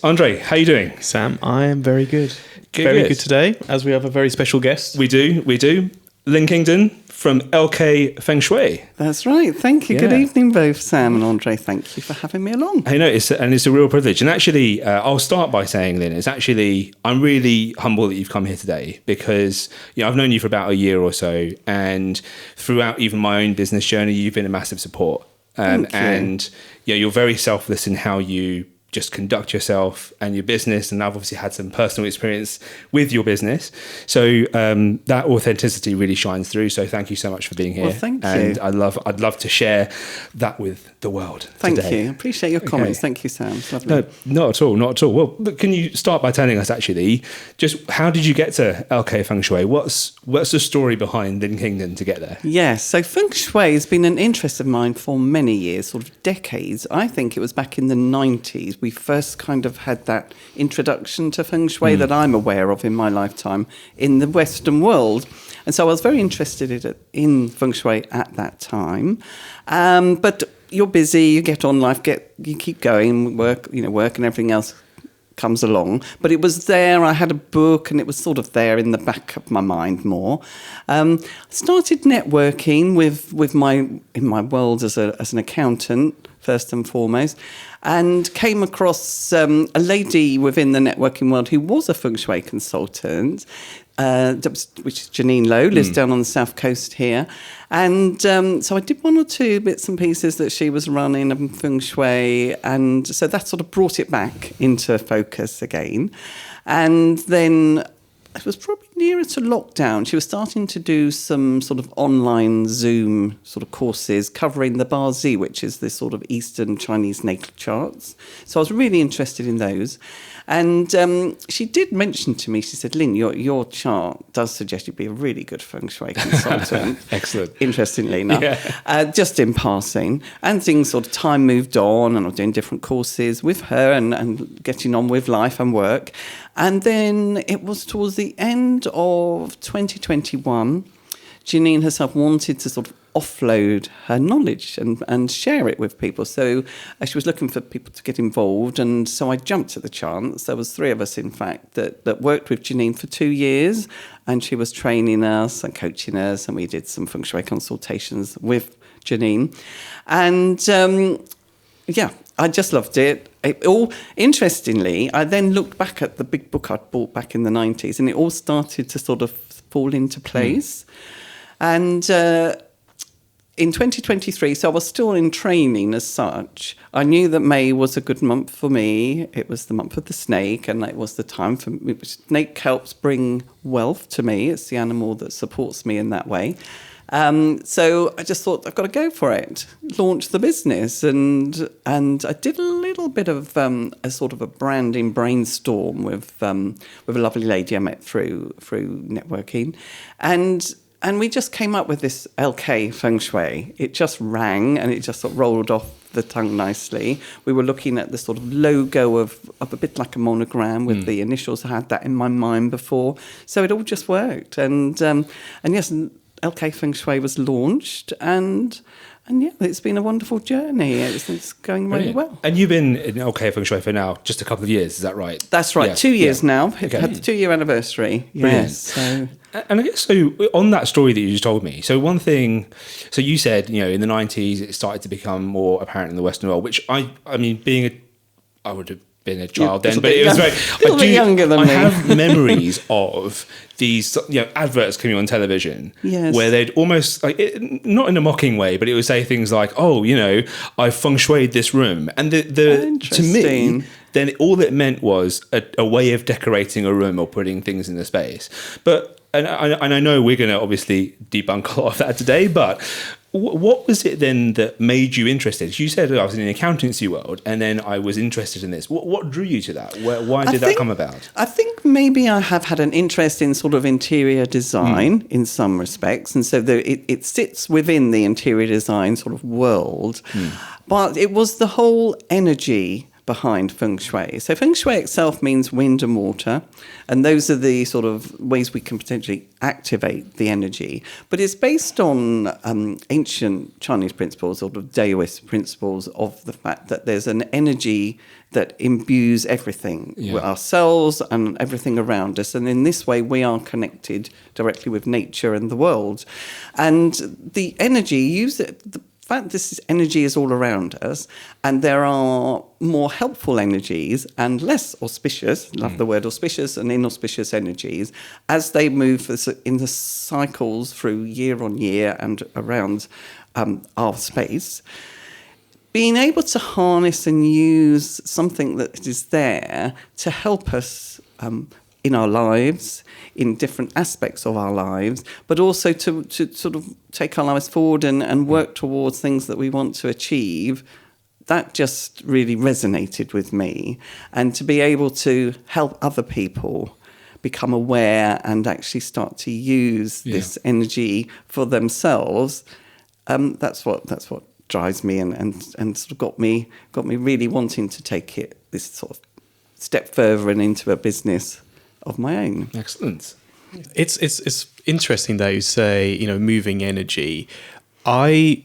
André, how you doing? Sam, I am very good. Good. Good today, as we have a very special guest. We do. Lynn Kingdon from LK Feng Shui. That's right. Thank you. Yeah. Good evening, both Sam and André. Thank you for having me along. I know, it's a real privilege. And actually, I'll start by saying, Lynn, I'm really humble that you've come here today because, I've known you for about a year or so. And throughout even my own business journey, you've been a massive support. Thank you. And you're very selfless in how you just conduct yourself and your business, and I've obviously had some personal experience with your business, so that authenticity really shines through. So thank you so much for being here. Well, thank you. And I'd love to share that with the world. Thank today. you. Appreciate your comments. Okay. Thank you, Sam. It's lovely. No, not at all. Well, look, can you start by telling us actually just how did you get to LK Feng Shui? What's the story behind Lynn Kingdon to get there? Yes, so Feng Shui has been an interest of mine for many years, sort of decades. I think it was back in the 90s we first kind of had that introduction to Feng Shui that I'm aware of in my lifetime in the Western world. And so I was very interested in Feng Shui at that time. But you're busy, you get on life, you keep going, work and everything else comes along. But it was there, I had a book and it was sort of there in the back of my mind more. I started networking in my world as an accountant, first and foremost, and came across a lady within the networking world who was a Feng Shui consultant, which is Janine Lowe, lives down on the south coast here. And so I did one or two bits and pieces that she was running of Feng Shui, and so that sort of brought it back into focus again. And then it was probably nearer to lockdown. She was starting to do some sort of online Zoom sort of courses covering the Ba Zi, which is this sort of Eastern Chinese natal charts. So I was really interested in those. And she did mention to me, she said, Lynn, your chart does suggest you'd be a really good Feng Shui consultant. Excellent. Interestingly enough, just in passing. And things sort of time moved on, and I was doing different courses with her and getting on with life and work. And then it was towards the end of 2021, Janine herself wanted to sort of offload her knowledge and share it with people. So she was looking for people to get involved. And so I jumped at the chance. There was 3 of us, in fact, that worked with Janine for 2 years. And she was training us and coaching us. And we did some Feng Shui consultations with Janine. And I just loved it. Interestingly, I then looked back at the big book I'd bought back in the 90s, and it all started to sort of fall into place. And in 2023, so I was still in training as such, I knew that May was a good month for me. It was the month of the snake, and it was the time for me. Snake helps bring wealth to me. It's the animal that supports me in that way. So I just thought, I've got to go for it, launch the business. And I did a little bit of a sort of a branding brainstorm with a lovely lady I met through networking. And we just came up with this LK Feng Shui. It just rang and it just sort of rolled off the tongue nicely. We were looking at the sort of logo of a bit like a monogram with the initials. I had that in my mind before. So it all just worked. And yes, LK Feng Shui was launched, and yeah, it's been a wonderful journey. It's going really well. And you've been in LK Feng Shui for now just a couple of years, is that right? That's right, 2 years now. Okay. Had the 2-year anniversary. Yes. So. And I guess, so on that story that you just told me, so one thing, so you said, in the 90s, it started to become more apparent in the Western world, which I mean, I would have been a child then, but it was very, younger than me. I have memories of these, adverts coming on television, where they'd almost, not in a mocking way, but it would say things like, "Oh, I feng shuied this room," and to me, then all it meant was a way of decorating a room or putting things in the space. But and I know we're going to obviously debunk a lot of that today, but what was it then that made you interested? You said I was in the accountancy world, and then I was interested in this. What drew you to that? Why did that come about? I think maybe I have had an interest in sort of interior design in some respects, and so it sits within the interior design sort of world. But it was the whole energy behind Feng Shui. So Feng Shui itself means wind and water, and those are the sort of ways we can potentially activate the energy. But it's based on ancient Chinese principles, sort of Taoist principles of the fact that there's an energy that imbues everything, ourselves and everything around us. And in this way, we are connected directly with nature and the world. And the energy, the fact this energy is all around us, and there are more helpful energies and less auspicious, love the word auspicious, and inauspicious energies, as they move in the cycles through year on year and around our space. Being able to harness and use something that is there to help us in our lives, in different aspects of our lives, but also to sort of take our lives forward and work towards things that we want to achieve, that just really resonated with me. And to be able to help other people become aware and actually start to use this energy for themselves, that's what drives me and sort of got me really wanting to take it this sort of step further and into a business of my own. Excellent. It's interesting that you say, moving energy. I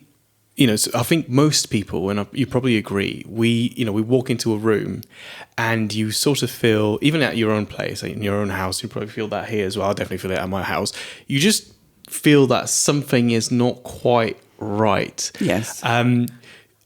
think most people, and you probably agree, we walk into a room and you sort of feel, even at your own place, in your own house, you probably feel that here as well. I definitely feel it at my house. You just feel that something is not quite right. Yes.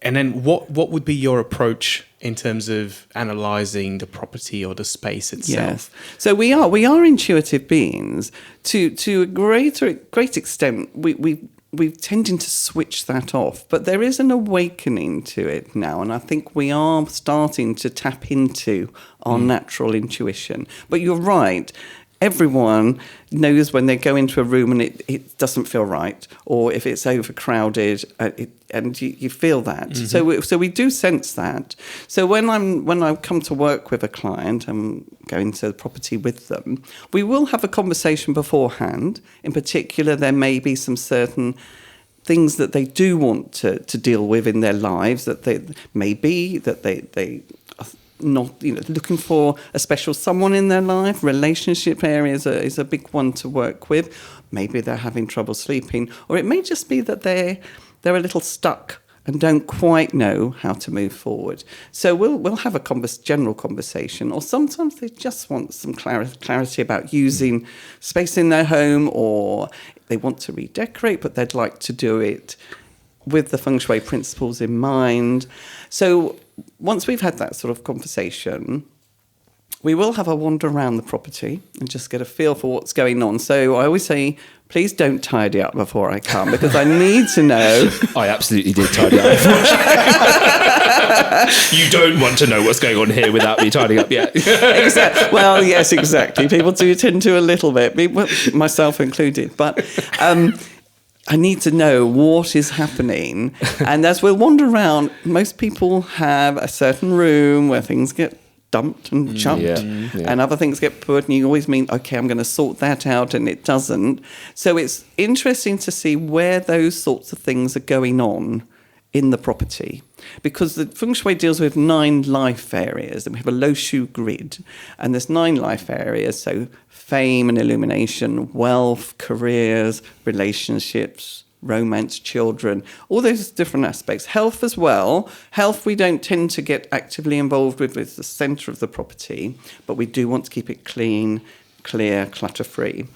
And then what would be your approach in terms of analysing the property or the space itself? Yes. So we are intuitive beings. To a great extent, we're tending to switch that off. But there is an awakening to it now, and I think we are starting to tap into our natural intuition. But you're right. Everyone knows when they go into a room and it doesn't feel right, or if it's overcrowded, and you feel that. Mm-hmm. So we do sense that. So when I come to work with a client, I'm going to the property with them, we will have a conversation beforehand. In particular, there may be some certain things that they do want to deal with in their lives, that they not looking for a special someone in their life. Relationship areas is a big one to work with. Maybe they're having trouble sleeping, or it may just be that they're a little stuck and don't quite know how to move forward. So we'll have a general conversation, or sometimes they just want some clarity about using space in their home, or they want to redecorate, but they'd like to do it with the Feng Shui principles in mind. So once we've had that sort of conversation, we will have a wander around the property and just get a feel for what's going on. So I always say, please don't tidy up before I come, because I need to know. I absolutely did tidy up. You don't want to know what's going on here without me tidying up yet. Exactly. Well, yes, exactly. People do tend to a little bit, myself included. But I need to know what is happening. And as we'll wander around, most people have a certain room where things get dumped and chucked, and other things get put, and you always mean, okay, I'm going to sort that out, and it doesn't. So it's interesting to see where those sorts of things are going on in the property, because the Feng Shui deals with 9 life areas, and we have a Lowe grid, and there's 9 life areas, so fame and illumination, wealth, careers, relationships, romance, children, all those different aspects. Health as well. Health we don't tend to get actively involved with. It's the centre of the property, but we do want to keep it clean, clear, clutter-free.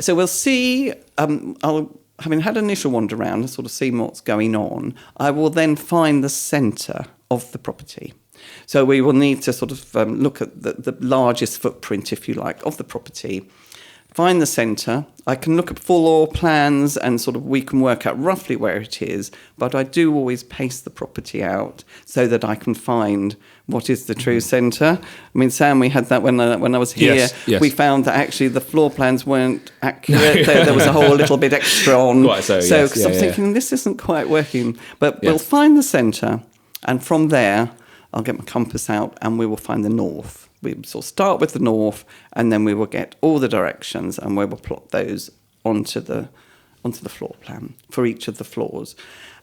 So we'll see, having had an initial wander around and sort of see what's going on, I will then find the centre of the property. So we will need to sort of look at the largest footprint, if you like, of the property, find the centre. I can look at floor plans and sort of we can work out roughly where it is, but I do always pace the property out so that I can find what is the true centre. I mean, Sam, we had that when I was here. Yes. We found that actually the floor plans weren't accurate. There was a whole little bit extra on. Quite so, yes. Because I'm thinking, this isn't quite working. But we'll find the centre, and from there, I'll get my compass out and we will find the north. We sort of start with the north, and then we will get all the directions, and we will plot those onto the floor plan for each of the floors.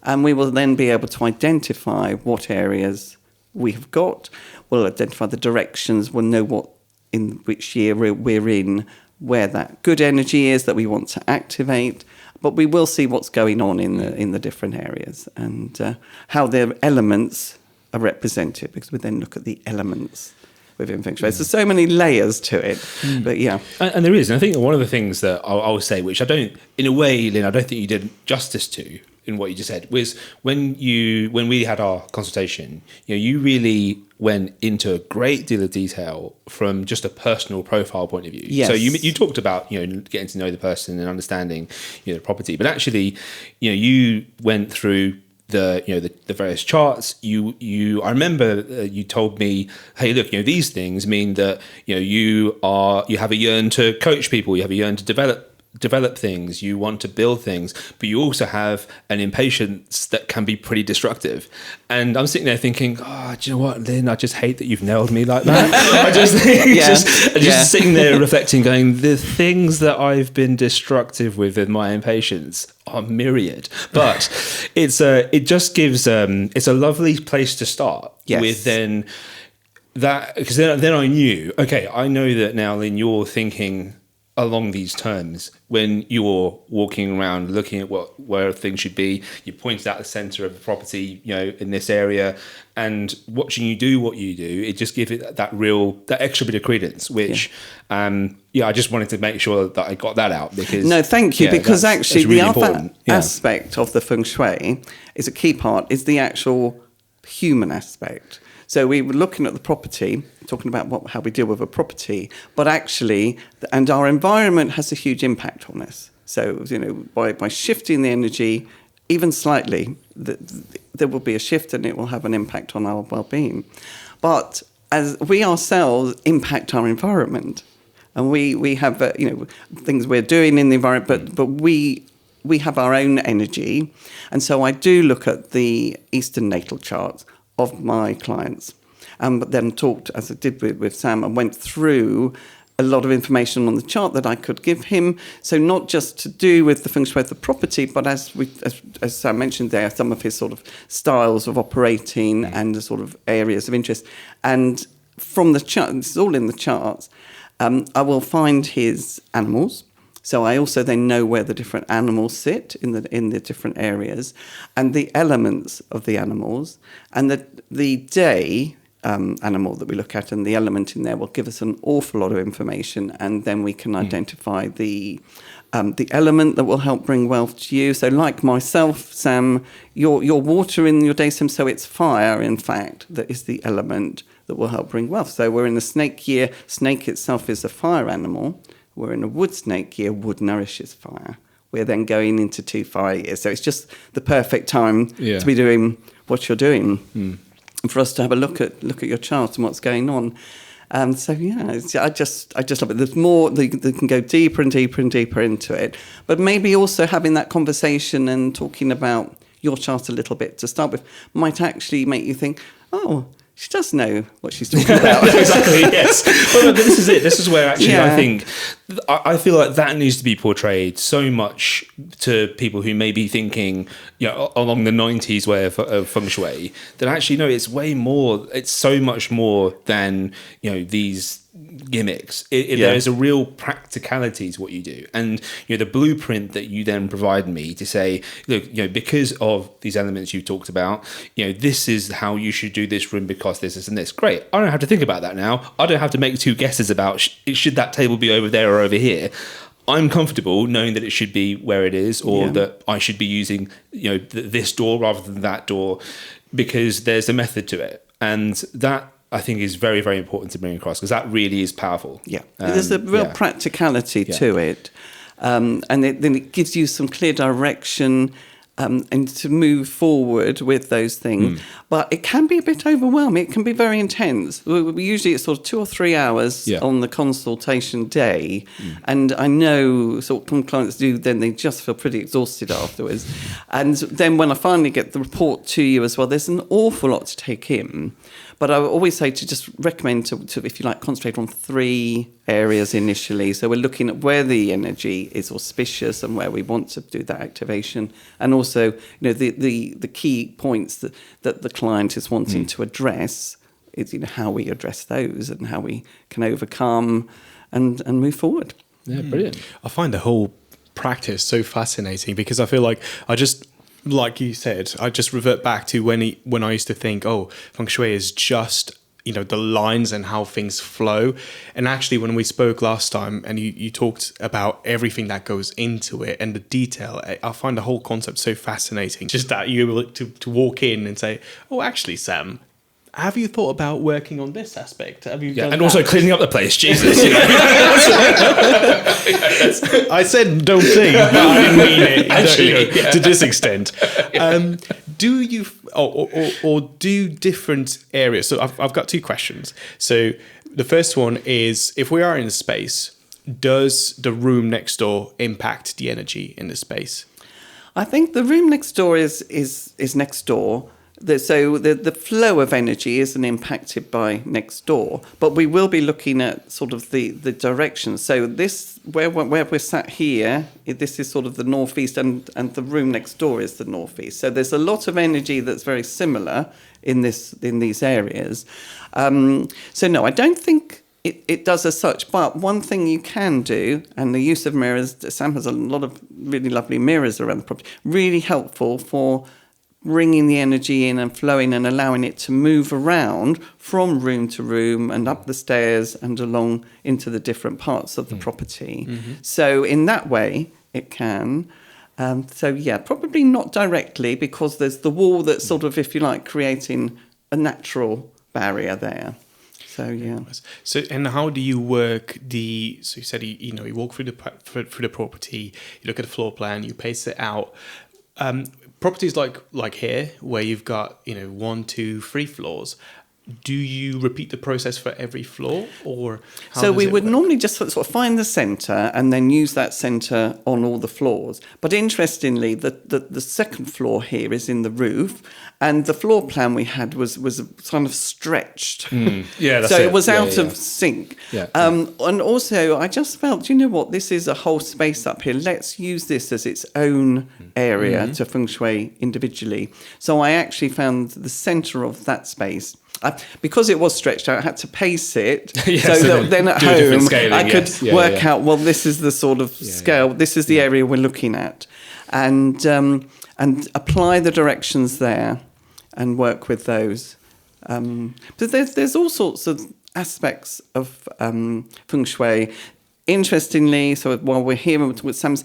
And we will then be able to identify what areas we have got. We'll identify the directions. We'll know what in which year we're in, where that good energy is that we want to activate. But we will see what's going on in the different areas and how their elements are represented, because we then look at the elements within Feng Shui. There's so many layers to it, but yeah. And there is. And I think one of the things that I'll say, which I don't, in a way, Lynn, I don't think you did justice to in what you just said, was when we had our consultation, you really went into a great deal of detail from just a personal profile point of view. Yes. So you talked about, getting to know the person and understanding, the property, but actually, you went through the various charts. I remember you told me, hey, look, these things mean that you have a yearn to coach people, you have a yearn to develop things, you want to build things, but you also have an impatience that can be pretty destructive. And I'm sitting there thinking, oh, do you know what, Lynn, I just hate that you've nailed me like that. I just sitting there reflecting, going, the things that I've been destructive with my impatience are myriad. But it just gives it's a lovely place to start with then that, because then I knew, okay, I know that now, Lynn, you're thinking along these terms when you're walking around looking at where things should be. You pointed out the center of the property, in this area, and watching you do what you do, it just gives it that extra bit of credence, which I just wanted to make sure that I got that out, because no, thank you, because actually really the other important. aspect of the Feng Shui is a key part, is the actual human aspect. So we were looking at the property, talking about how we deal with a property, but actually, and our environment has a huge impact on us. So, by shifting the energy, even slightly, there will be a shift and it will have an impact on our well-being. But as we ourselves impact our environment, and we have, things we're doing in the environment, but we have our own energy. And so I do look at the Eastern natal charts of my clients, but then talked, as I did with Sam, and went through a lot of information on the chart that I could give him. So not just to do with the Feng Shui of the property, but as Sam mentioned there, some of his sort of styles of operating and the sort of areas of interest. And from the chart, this is all in the charts, I will find his animals. So I also then know where the different animals sit in the different areas, and the elements of the animals, and the day animal that we look at and the element in there will give us an awful lot of information, and then we can identify the element that will help bring wealth to you. So like myself, Sam, your water in your day sim, so it's fire, in fact, that is the element that will help bring wealth. So we're in the snake year. Snake itself is a fire animal. We're in a wood snake year. Wood nourishes fire. We're then going into 2 fire years. So it's just the perfect time to be doing what you're doing. And for us to have a look at your chart and what's going on. I just love it. There's more, they can go deeper and deeper and deeper into it. But maybe also having that conversation and talking about your chart a little bit to start with might actually make you think, oh, she does know what she's talking about. Exactly, yes. Well, but this is it. This is where actually I feel like that needs to be portrayed so much to people who may be thinking, along the 90s way of Feng Shui, that actually, no, it's way more, it's so much more than, these gimmicks. There is a real practicality to what you do, and the blueprint that you then provide me to say, look, because of these elements you talked about, this is how you should do this room because this and this. Great. I don't have to think about that now. I don't have to make 2 guesses about should that table be over there or over here. I'm comfortable knowing that it should be where it is, or that I should be using this door rather than that door, because there's a method to it, and that I think is very, very important to bring across, because that really is powerful. Yeah, there's a real practicality to it, and then it gives you some clear direction and to move forward with those things. But it can be a bit overwhelming. It can be very intense. Usually it's sort of 2 or 3 hours on the consultation day. And I know sort of clients do, then they just feel pretty exhausted afterwards. And then when I finally get the report to you as well, there's an awful lot to take in. But I always say to just recommend to, if you like, concentrate on 3 areas initially. So we're looking at where the energy is auspicious and where we want to do that activation. And also, the key points that the client is wanting to address is, how we address those and how we can overcome and move forward. Yeah, brilliant. I find the whole practice so fascinating because I feel like like you said, I just revert back to when I used to think, Feng Shui is just, the lines and how things flow. And actually, when we spoke last time and you talked about everything that goes into it and the detail, I find the whole concept so fascinating. Just that you're able to walk in and say, actually, Sam, have you thought about working on this aspect? Have you done and that? also cleaning up the place, Jesus. I said don't think, but I didn't mean it actually, to this extent. Do you or do different areas? So I've got 2 questions. So the first one is, if we are in a space, does the room next door impact the energy in the space? I think the room next door is next door. So the flow of energy isn't impacted by next door, but we will be looking at sort of the direction. So this, where we're sat here, this is sort of the northeast, and the room next door is the northeast. So there's a lot of energy that's very similar in these areas. So no, I don't think it does as such. But one thing you can do, and the use of mirrors, Sam has a lot of really lovely mirrors around the property, really helpful for bringing the energy in and flowing and allowing it to move around from room to room and up the stairs and along into the different parts of the property. Mm-hmm. So in that way, it can. Probably not directly, because there's the wall that's sort of, if you like, creating a natural barrier there. So, yeah. So, and how do you work so you said, you walk through the property, you look at the floor plan, you pace it out. Properties like here, where you've got 1, 2, 3 floors, do you repeat the process for every floor, or how so does we it would work? normally just sort of find the centre and then use that centre on all the floors. But interestingly, the second floor here is in the roof, and the floor plan we had was kind of stretched. Yeah, that's so it it was out yeah. of sync. Yeah. And also, I just felt, this is a whole space up here. Let's use this as its own area to feng shui individually. So I actually found the centre of that space. Because it was stretched out, I had to pace it, so that then at home I could work out, well, this is the sort of scale, this is the area we're looking at, and apply the directions there and work with those. But there's all sorts of aspects of feng shui. Interestingly, so while we're here with Sam's,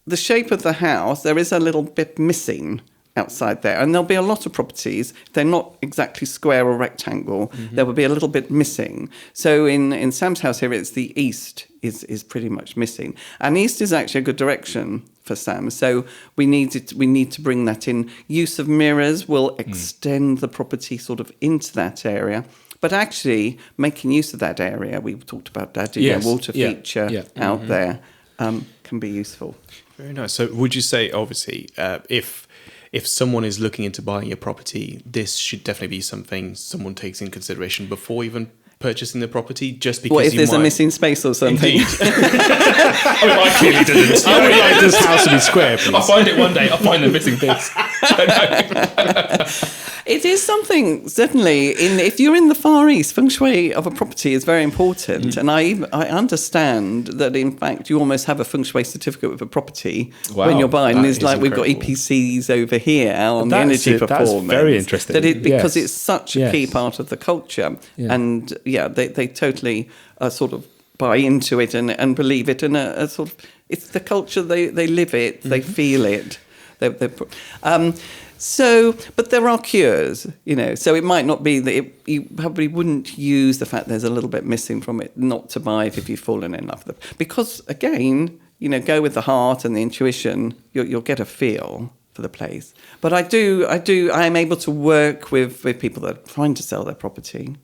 the shape of the house, there is a little bit missing outside there, and there'll be a lot of properties, they're not exactly square or rectangle, there will be a little bit missing. So in Sam's house here, it's the east is pretty much missing, and east is actually a good direction for Sam, so we need to bring that in. Use of mirrors will extend the property sort of into that area, but actually making use of that area, we talked about that, a water feature out there, can be useful. Very nice. So would you say, obviously, if someone is looking into buying a property, this should definitely be something someone takes in consideration before even purchasing the property, just because if there's a missing space or something? Indeed. I clearly didn't. I would like this house to be square, please. I'll find it one day. I'll find the missing piece. It is something, certainly, if you're in the Far East, feng shui of a property is very important. And I understand that, in fact, you almost have a feng shui certificate with a property when you're buying. It's like incredible. We've got EPCs over here on the energy performance. That's very interesting. Because it's such a key part of the culture. Yeah. And, they totally sort of buy into it and believe it. And a sort of, it's the culture, they live it, they feel it. But there are cures, so it might not be that you probably wouldn't use the fact there's a little bit missing from it not to buy it if you've fallen in love with it. Because, again, go with the heart and the intuition, you'll get a feel for the place. But I am able to work with people that are trying to sell their property.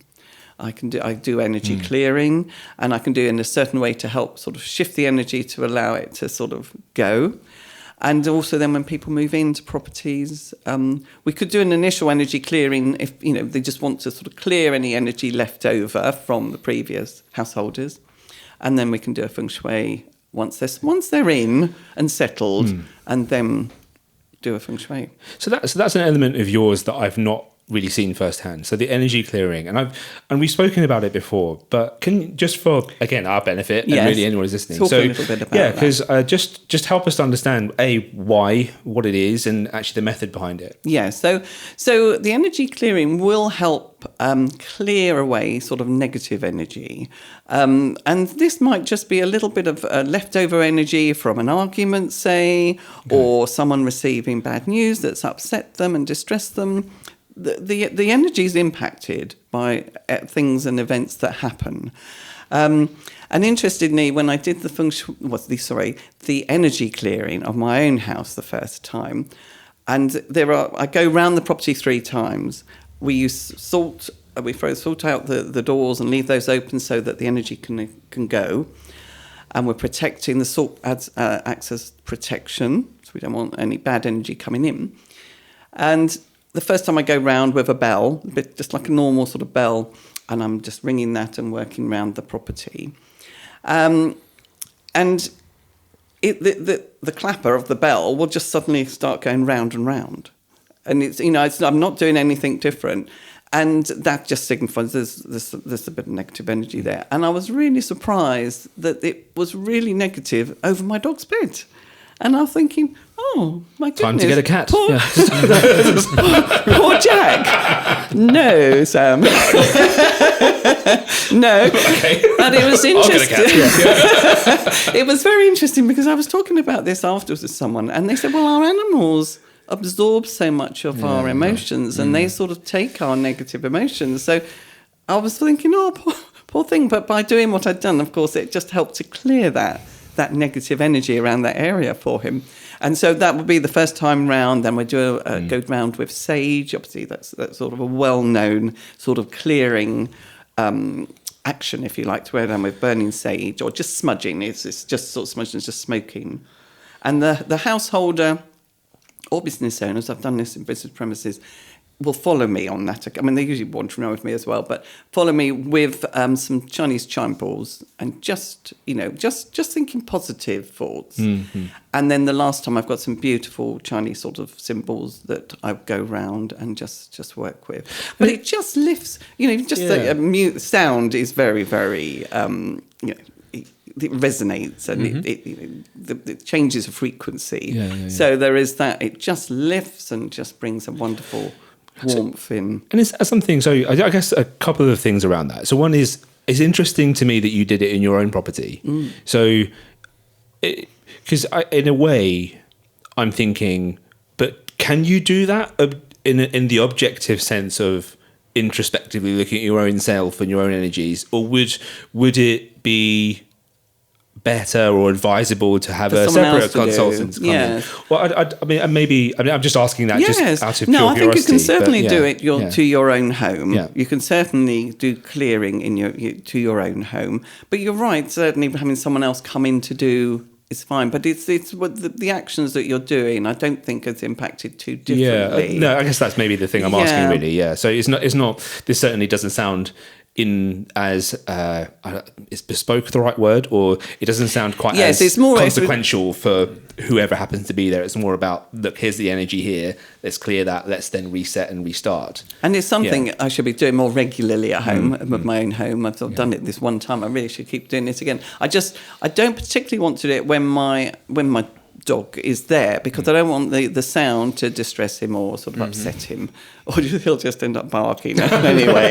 I do energy clearing, and I can do it in a certain way to help sort of shift the energy to allow it to sort of go. And also then when people move into properties, we could do an initial energy clearing if, they just want to sort of clear any energy left over from the previous householders. And then we can do a feng shui once they're in and settled, and then do a feng shui. So that's an element of yours that I've not really seen firsthand. So the energy clearing, and we've spoken about it before, but can just for again our benefit and really anyone who's listening, talk a little bit about that. because just help us to understand why, what it is, and actually the method behind it. Yeah, so the energy clearing will help clear away sort of negative energy, and this might just be a little bit of leftover energy from an argument, say, or someone receiving bad news that's upset them and distressed them. The energy is impacted by things and events that happen. And interestingly, when I did the energy clearing of my own house the first time, and I go round the property 3 times. We use salt. We throw salt out the doors and leave those open so that the energy can go. And we're protecting, the salt acts as protection, so we don't want any bad energy coming in. And the first time I go round with a bell, just like a normal sort of bell, and I'm just ringing that and working around the property. And the clapper of the bell will just suddenly start going round and round. And I'm not doing anything different. And that just signifies there's a bit of negative energy there. And I was really surprised that it was really negative over my dog's bed. And I was thinking, oh, my goodness. Time to get a cat. Poor Jack. No, Sam. No. Okay. But it was interesting. I'll get a cat. It was very interesting because I was talking about this afterwards with someone, and they said, well, our animals absorb so much of our emotions, and they sort of take our negative emotions. So I was thinking, oh, poor thing. But by doing what I'd done, of course, it just helped to clear that negative energy around that area for him. And so that would be the first time round. Then we do go round with sage. Obviously, that's sort of a well-known sort of clearing action, if you like, to wear down with burning sage or just smudging. It's just sort of smudging, it's just smoking. And the householder or business owners, I've done this in business premises, will follow me on that. I mean, they usually want to know with me as well, but follow me with some Chinese chime balls and just thinking positive thoughts. Mm-hmm. And then the last time I've got some beautiful Chinese sort of symbols that I go round and just work with. But it just lifts, the mute sound is very, very, it resonates and it changes the frequency. Yeah. So there is that. It just lifts and just brings a wonderful warmth in. And it's something, so I guess a couple of things around that. So one is, it's interesting to me that you did it in your own property. So, because in a way, I'm thinking, but can you do that in the objective sense of introspectively looking at your own self and your own energies, or would it be better or advisable to have a separate consultant come in? Well, I'm just asking that just out of pure curiosity. No, I think you can certainly do it to your own home. Yeah. You can certainly do clearing to your own home. But you're right, certainly having someone else come in to do is fine. But it's what the actions that you're doing, I don't think has impacted too differently. Yeah, no, I guess that's maybe the thing I'm asking really. Yeah, so it's not. This certainly doesn't sound is bespoke the right word, or it doesn't sound quite it's more consequential for whoever happens to be there. It's more about, look, here's the energy here, let's clear that, let's then reset and restart. And it's something I should be doing more regularly at home, with my own home. I've done it this one time, I really should keep doing it again. I don't particularly want to do it when my dog is there, because I don't want the sound to distress him or sort of upset him, or he'll just end up barking anyway.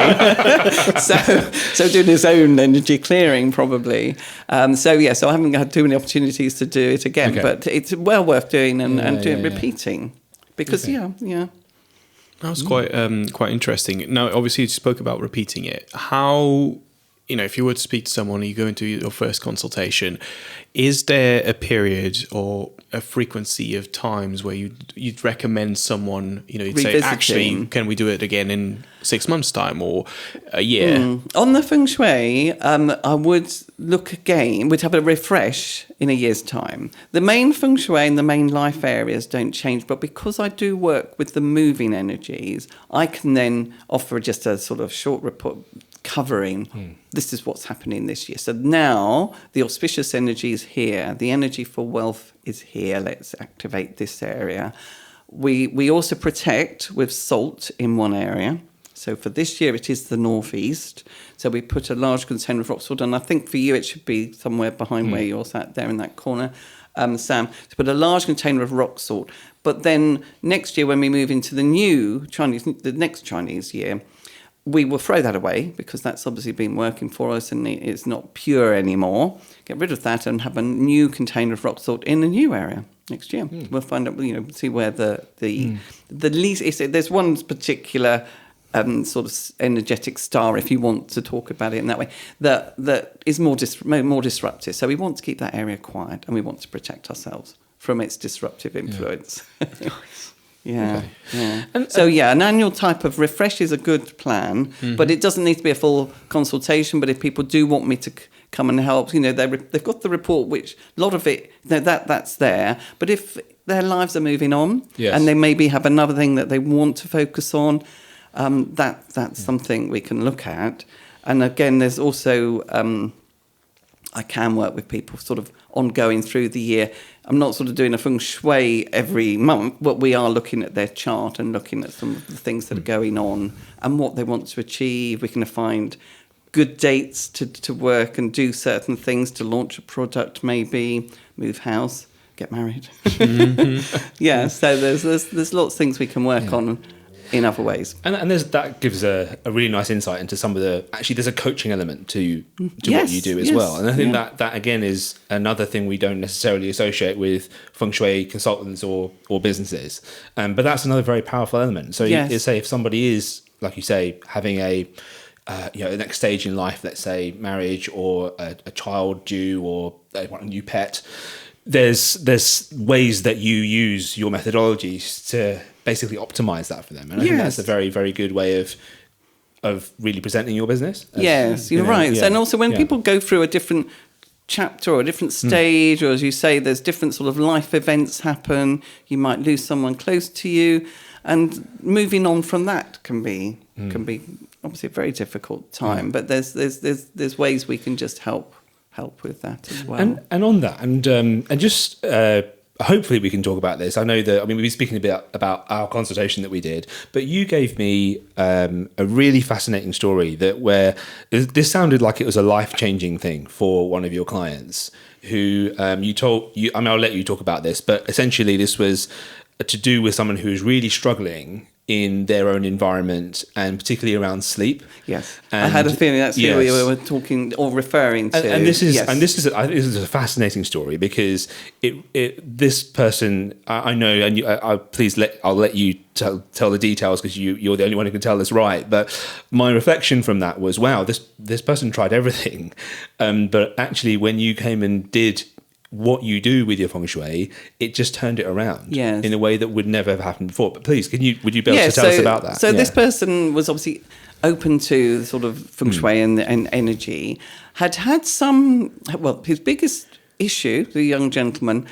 so doing his own energy clearing probably. So I haven't had too many opportunities to do it again, but it's well worth doing and repeating, because that was quite interesting. Now, obviously, you spoke about repeating it. How if you were to speak to someone, you go into your first consultation, is there a period or a frequency of times where you'd recommend someone, you'd say, actually, can we do it again in 6 months' time or a year? On the Feng Shui, I would look again, we'd have a refresh in a year's time. The main Feng Shui and the main life areas don't change, but because I do work with the moving energies, I can then offer just a sort of short report covering this is what's happening this year. So now the auspicious energy is here. The energy for wealth is here. Let's activate this area. We also protect with salt in one area. So for this year, it is the northeast. So we put a large container of rock salt, and I think for you it should be somewhere behind where you're sat there in that corner, Sam. To put a large container of rock salt. But then next year, when we move into the next Chinese year, we will throw that away because that's obviously been working for us and it's not pure anymore. Get rid of that and have a new container of rock salt in a new area next year. We'll find out, see where the least. There's one particular sort of energetic star, if you want to talk about it in that way, that is more disruptive. So we want to keep that area quiet and we want to protect ourselves from its disruptive influence. Yeah. And an annual type of refresh is a good plan, but it doesn't need to be a full consultation. But if people do want me to come and help, they've got the report, which a lot of it, that's there. But if their lives are moving on and they maybe have another thing that they want to focus on, that's something we can look at. And again, there's also I can work with people sort of ongoing through the year. I'm not sort of doing a feng shui every month, but we are looking at their chart and looking at some of the things that are going on and what they want to achieve. We can find good dates to work and do certain things, to launch a product, maybe move house, get married. So there's lots of things we can work on in other ways. And that gives a really nice insight into some of there's a coaching element to what you do as well. And I think that again is another thing we don't necessarily associate with feng shui consultants or businesses. But that's another very powerful element. So you say if somebody is, like you say, having the next stage in life, let's say marriage or a child due or they want a new pet, there's ways that you use your methodologies to basically optimize that for them. And I think that's a very, very good way of really presenting your business. You're right. Yeah. And also when people go through a different chapter or a different stage, or as you say, there's different sort of life events happen, you might lose someone close to you, and moving on from that can be obviously a very difficult time. But there's ways we can just help with that as well. And on that, and just hopefully we can talk about this. I know that, we've been speaking a bit about our consultation that we did, but you gave me a really fascinating story where this sounded like it was a life-changing thing for one of your clients who you told, I'll let you talk about this, but essentially this was to do with someone who's really struggling in their own environment and particularly around sleep. Yes, and I had a feeling that's who we were talking or referring to. And this is a fascinating story because this person I know, and I'll let you tell the details because you're the only one who can tell this right. But my reflection from that was, wow, this person tried everything, but actually when you came and did what you do with your feng shui, it just turned it around in a way that would never have happened before. But please, would you be able to tell us about that? So this person was obviously open to sort of feng shui and energy, had some, his biggest issue, the young gentleman,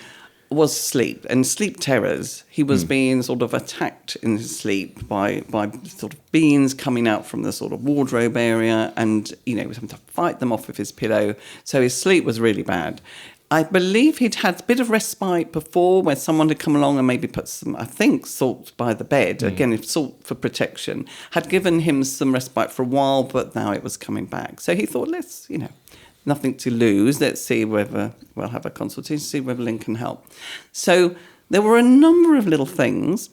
was sleep and sleep terrors. He was being sort of attacked in his sleep by sort of beings coming out from the sort of wardrobe area, and he was having to fight them off with his pillow. So his sleep was really bad. I believe he'd had a bit of respite before where someone had come along and maybe put some, I think, salt by the bed. Again, salt for protection. Had given him some respite for a while, but now it was coming back. So he thought, let's, nothing to lose. Let's see whether we'll have a consultation, see whether Lynn can help. So there were a number of little things.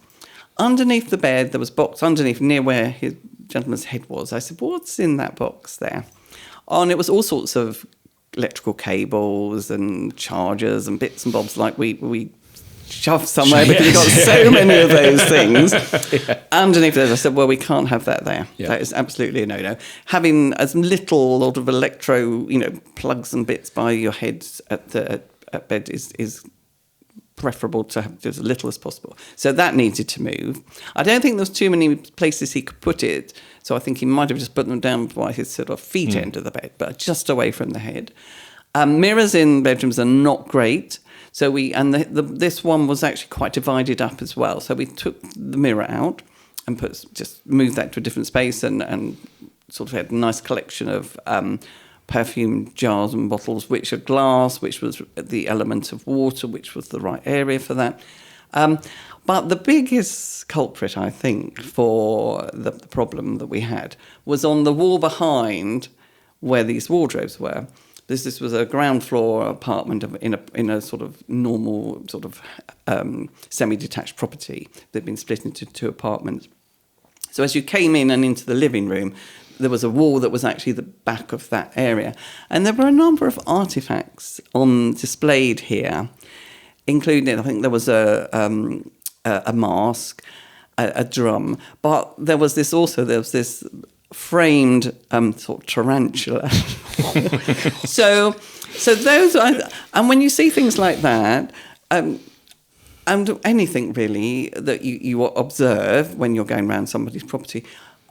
Underneath the bed, there was a box underneath near where his gentleman's head was. I said, what's in that box there? And it was all sorts of electrical cables and chargers and bits and bobs like we shoved somewhere because you've got so many of those things. Underneath those, I said, well, we can't have that there. That is absolutely a no-no. Having as little sort of electro, plugs and bits by your head at bed is preferable to have as little as possible. So that needed to move. I don't think there was too many places he could put it, so I think he might have just put them down by his sort of feet end of the bed, but just away from the head. Mirrors in bedrooms are not great. So this one was actually quite divided up as well. So we took the mirror out and just moved that to a different space and sort of had a nice collection of perfume jars and bottles, which are glass, which was the element of water, which was the right area for that. But the biggest culprit, I think, for the problem that we had was on the wall behind where these wardrobes were. This was a ground floor apartment in a sort of normal sort of semi-detached property that had been split into 2 apartments. So as you came in and into the living room, there was a wall that was actually the back of that area. And there were a number of artifacts displayed here, including, I think there was a mask, a drum, but there was this framed sort of tarantula. so those are, and when you see things like that, and anything really that you observe when you're going around somebody's property,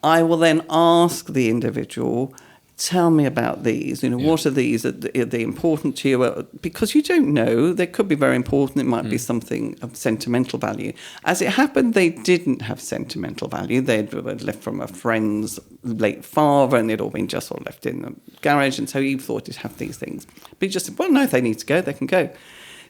I will then ask the individual, tell me about these. What are these? Are they important to you? Because you don't know. They could be very important. It might be something of sentimental value. As it happened, they didn't have sentimental value. They'd left from a friend's late father, and they'd all been just sort of left in the garage. And so he thought he'd have these things. But he just said, well, no, if they need to go, they can go.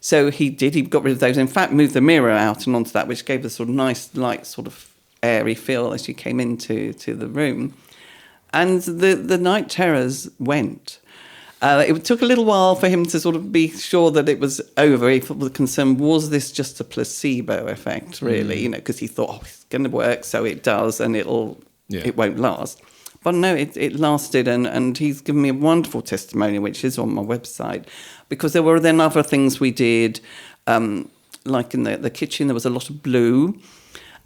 So he did. He got rid of those. In fact, moved the mirror out and onto that, which gave a sort of nice, light, sort of airy feel as you came into the room. And the night terrors went. It took a little while for him to sort of be sure that it was over. He was concerned, was this just a placebo effect, really? Because he thought, it's going to work, so it does, and it won't last. But no, it lasted, and he's given me a wonderful testimonial, which is on my website, because there were then other things we did, like in the kitchen, there was a lot of blue.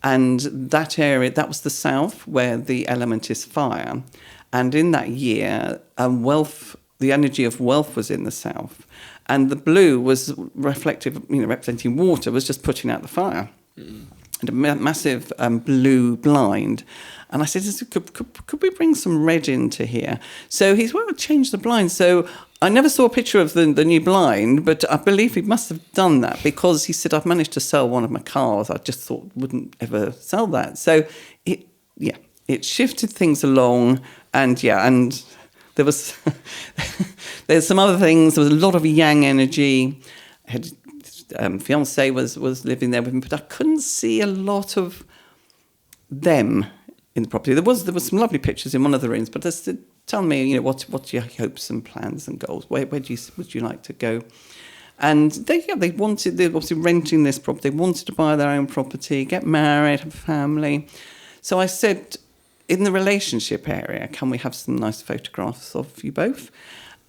And that area, that was the south, where the element is fire. And in that year, the energy of wealth was in the south. And the blue was reflective, representing water, was just putting out the fire. And a massive blue blind. And I said, could we bring some red into here? So he's, well, change the blind. So I never saw a picture of the new blind, but I believe he must have done that because he said, I've managed to sell one of my cars. I just thought wouldn't ever sell that. So it shifted things along. And there was there's some other things. There was a lot of yang energy. His fiancée was living there with him, but I couldn't see a lot of them in the property. There was some lovely pictures in one of the rooms, but tell me, what's your hopes and plans and goals? Where would you like to go? And they're obviously renting this property. They wanted to buy their own property, get married, have a family. So I said, in the relationship area, can we have some nice photographs of you both?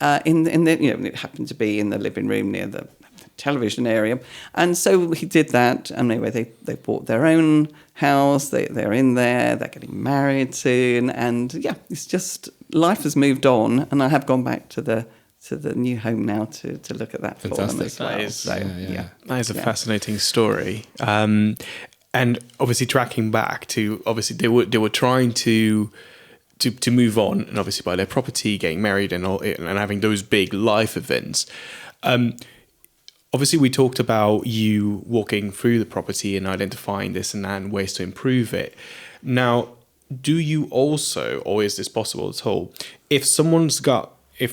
It happened to be in the living room near the television area. And so he did that. And anyway, they bought their own house. They're in there. They're getting married soon. And it's just, life has moved on. And I have gone back to the new home now to look at that. Fantastic. For them as well. That is a fascinating story. And obviously tracking back to, obviously they were trying to move on, and obviously buy their property, getting married and having those big life events. Obviously, we talked about you walking through the property and identifying this and that and ways to improve it. Now, do you also, or is this possible at all, if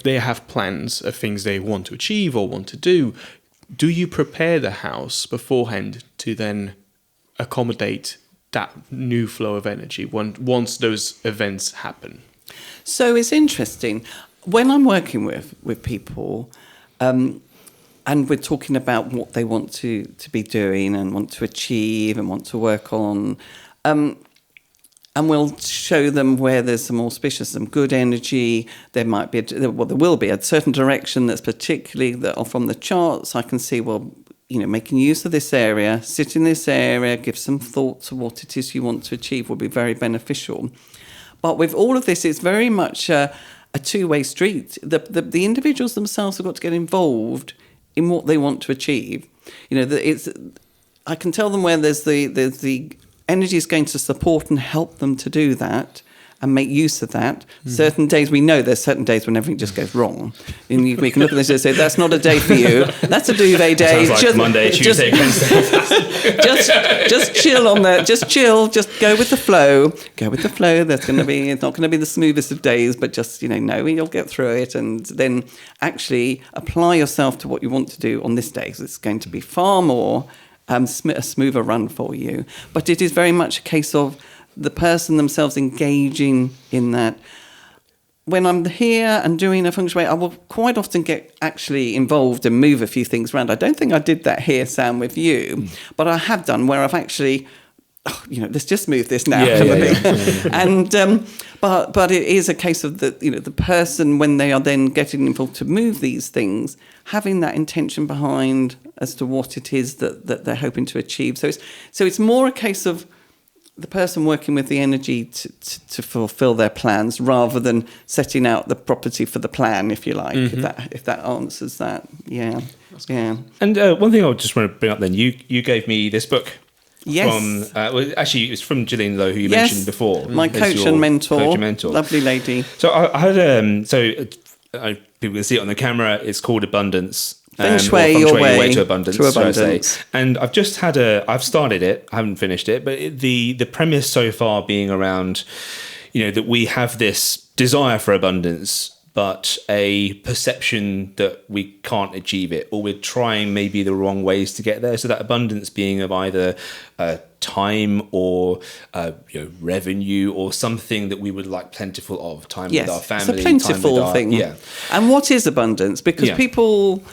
they have plans of things they want to achieve or want to do you prepare the house beforehand to then accommodate that new flow of energy once those events happen? So it's interesting. When I'm working with people, and we're talking about what they want to be doing and want to achieve and want to work on, and we'll show them where there's some auspicious, some good energy. There will be a certain direction that's particularly from the charts. I can see, well, making use of this area, sit in this area, give some thought to what it is you want to achieve will be very beneficial. But with all of this, it's very much a two-way street. The individuals themselves have got to get involved in what they want to achieve. I can tell them where there's the energy is going to support and help them to do that and make use of that. Mm-hmm. Certain days, we know there's certain days when everything just goes wrong. And we can look at this and say, that's not a day for you. That's a duvet day. Sounds like Monday, Tuesday, Wednesday. just chill on that. Just chill. Just go with the flow. Go with the flow. It's not going to be the smoothest of days, but just, know you'll get through it. And then actually apply yourself to what you want to do on this day. So it's going to be far more a smoother run for you. But it is very much a case of the person themselves engaging in that. When I'm here and doing a feng shui, I will quite often get actually involved and move a few things around. I don't think I did that here, Sam, with you, but I have done where I've actually, let's just move this now. And but it is a case of the person, when they are then getting involved to move these things, having that intention behind as to what it is that they're hoping to achieve. So it's more a case of the person working with the energy to fulfill their plans, rather than setting out the property for the plan, if you like. Mm-hmm. If that answers that, yeah. And one thing I just want to bring up then, you gave me this book. Yes. Actually, it's from Janine Lowe, who you mentioned before. My coach and mentor. Lovely lady. So I had people can see it on the camera. It's called Abundance. Feng Shui your way to abundance. And I've just I've started it. I haven't finished it, but the premise so far being around, that we have this desire for abundance, but a perception that we can't achieve it, or we're trying maybe the wrong ways to get there. So that abundance being of either time or revenue, or something that we would like plentiful of, time with our family. It's a plentiful thing. Yeah. And what is abundance? Because people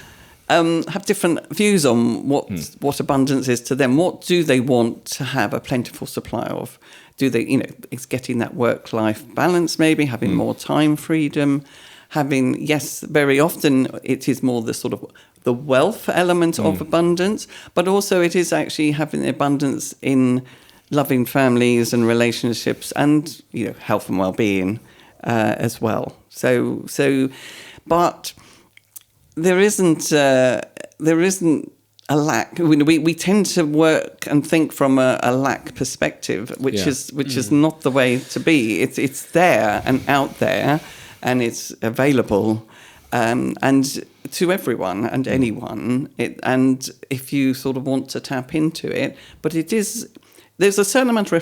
have different views on what abundance is to them. What do they want to have a plentiful supply of? Do they, it's getting that work-life balance, maybe having more time freedom, having, very often it is more the sort of the wealth element of abundance, but also it is actually having abundance in loving families and relationships, and health and well-being as well. But there isn't a lack. We tend to work and think from a lack perspective, which is not the way to be. It's there and out there, and it's available, and to everyone and anyone. And if you sort of want to tap into it, but there's a certain amount of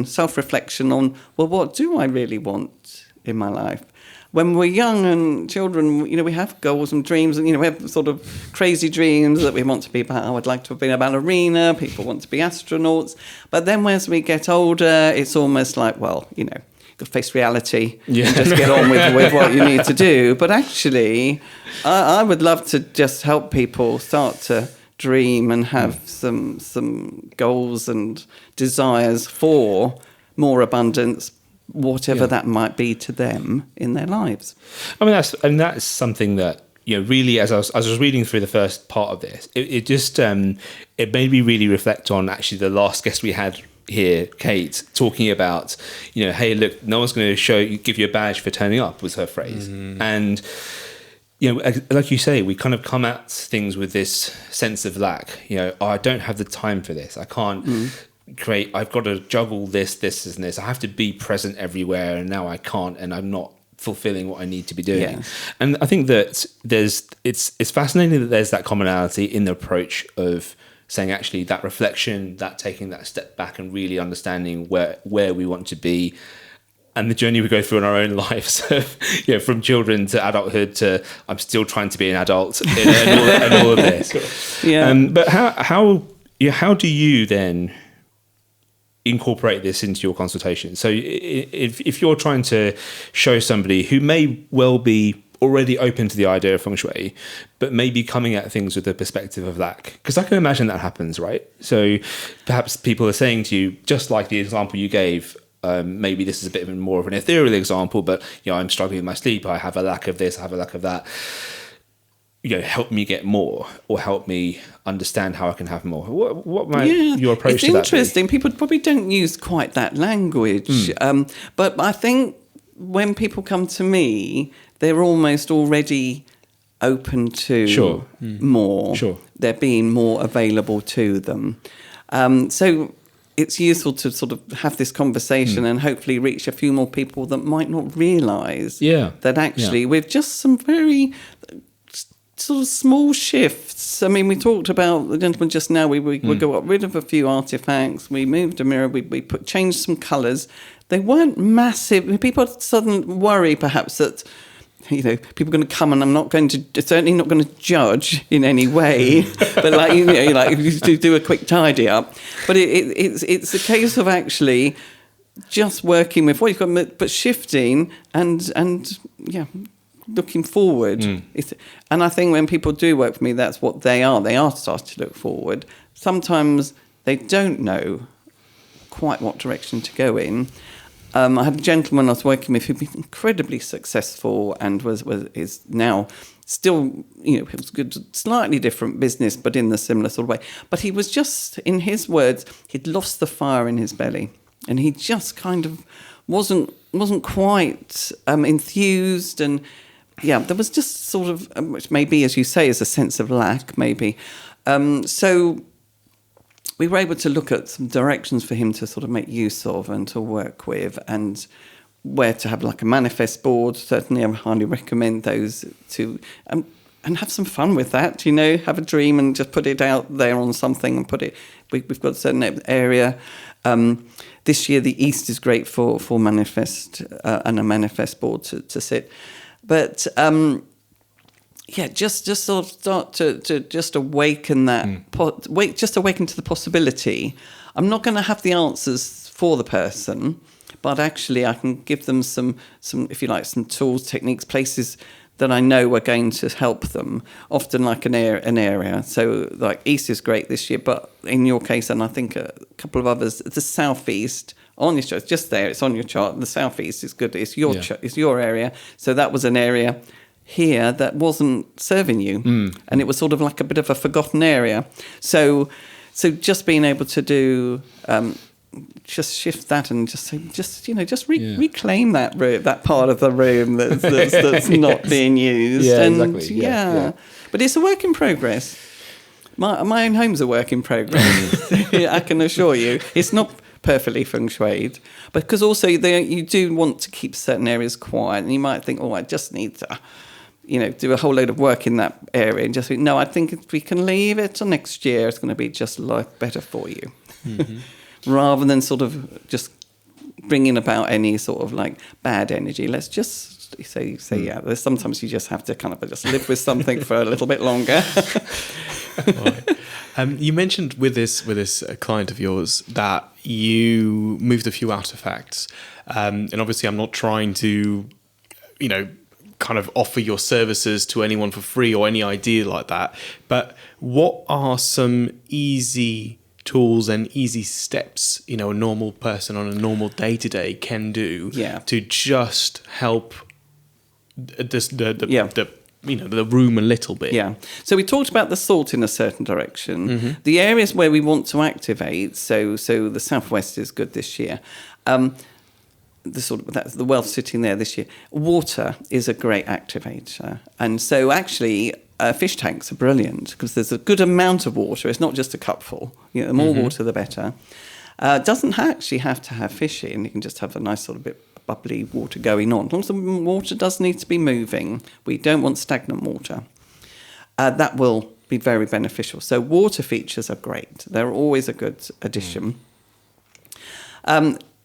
self-reflection on, well, what do I really want in my life? When we're young and children, we have goals and dreams, and, we have sort of crazy dreams that we want to be about. I'd like to have been a ballerina. People want to be astronauts. But then as we get older, it's almost like, well, you face reality and just get on with what you need to do. But actually, I would love to just help people start to dream and have some goals and desires for more abundance, whatever that might be to them in their lives. I mean, that's something that, really, as I was reading through the first part of this, it just it made me really reflect on actually the last guest we had here, Kate, talking about, hey, look, no one's going to give you a badge for turning up, was her phrase. Mm-hmm. And like you say, we kind of come at things with this sense of lack. I don't have the time for this. I can't create. I've got to juggle this, and this. I have to be present everywhere, and now I can't, and I'm not fulfilling what I need to be doing. Yeah. And I think that it's fascinating that there's that commonality in the approach of saying, actually, that reflection, that taking that step back and really understanding where we want to be, and the journey we go through in our own lives, from children to adulthood to I'm still trying to be an adult and all of this. Yeah. But how do you then incorporate this into your consultation? So if you're trying to show somebody who may well be already open to the idea of feng shui, but maybe coming at things with the perspective of lack, because I can imagine that happens, right? So perhaps people are saying to you, just like the example you gave, maybe this is a bit more of an ethereal example, but I'm struggling with my sleep, I have a lack of this, I have a lack of that. help me get more or help me understand how I can have more? What might your approach to that be? It's interesting. People probably don't use quite that language. But I think when people come to me, they're almost already open to more. Sure. They're being more available to them. So it's useful to sort of have this conversation and hopefully reach a few more people that might not realise that actually with just some very sort of small shifts. I mean, we talked about the gentleman just now. We got rid of a few artifacts. We moved a mirror. We changed some colours. They weren't massive. People suddenly worry perhaps that people are going to come and I'm certainly not going to judge in any way, but like you do a quick tidy up. But it's a case of actually just working with what you've got, but shifting and looking forward. And I think when people do work for me, that's what they are. They are starting to look forward. Sometimes they don't know quite what direction to go in. I had a gentleman I was working with who'd been incredibly successful and is now still, it was good, slightly different business, but in the similar sort of way. But he was just, in his words, he'd lost the fire in his belly, and he just kind of wasn't quite enthused, and there was just sort of, which maybe, as you say, is a sense of lack, maybe. So we were able to look at some directions for him to sort of make use of and to work with, and where to have like a manifest board. Certainly, I highly recommend those to, and have some fun with that. Have a dream and just put it out there on something and put it. We've got a certain area. This year, the East is great for manifest and a manifest board to sit, but. Just sort of start to just awaken that, just awaken to the possibility. I'm not going to have the answers for the person, but actually I can give them some, if you like, some tools, techniques, places that I know are going to help them. Often like an area. So like East is great this year, but in your case, and I think a couple of others, the Southeast on your chart, just there, it's on your chart. The Southeast is good. It's your area. So that was an area here that wasn't serving you, and it was sort of like a bit of a forgotten area. So just being able to do, just shift that and just reclaim that part of the room that's not being used. Yeah, and exactly. Yeah. But it's a work in progress. My own home's a work in progress. I can assure you, it's not perfectly feng shuied, because also you do want to keep certain areas quiet, and you might think, I just need to do a whole load of work in that area, and just think, no, I think if we can leave it till next year, it's going to be just better for you. Rather than sort of just bringing about any sort of like bad energy. Let's just say there's sometimes you just have to kind of just live with something for a little bit longer. Right. You mentioned with this client of yours that you moved a few artifacts, and obviously I'm not trying to, kind of offer your services to anyone for free or any idea like that. But what are some easy tools and easy steps, a normal person on a normal day-to-day can do to just help the room a little bit? Yeah. So we talked about the salt in a certain direction. The areas where we want to activate, so the Southwest is good this year. That's the wealth sitting there this year. Water is a great activator, and so actually fish tanks are brilliant because there's a good amount of water. It's not just a cupful. The more water, the better. Doesn't actually have to have fish in. You can just have a nice sort of bit bubbly water going on. As long as the water does need to be moving, we don't want stagnant water. That will be very beneficial. So water features are great. They're always a good addition.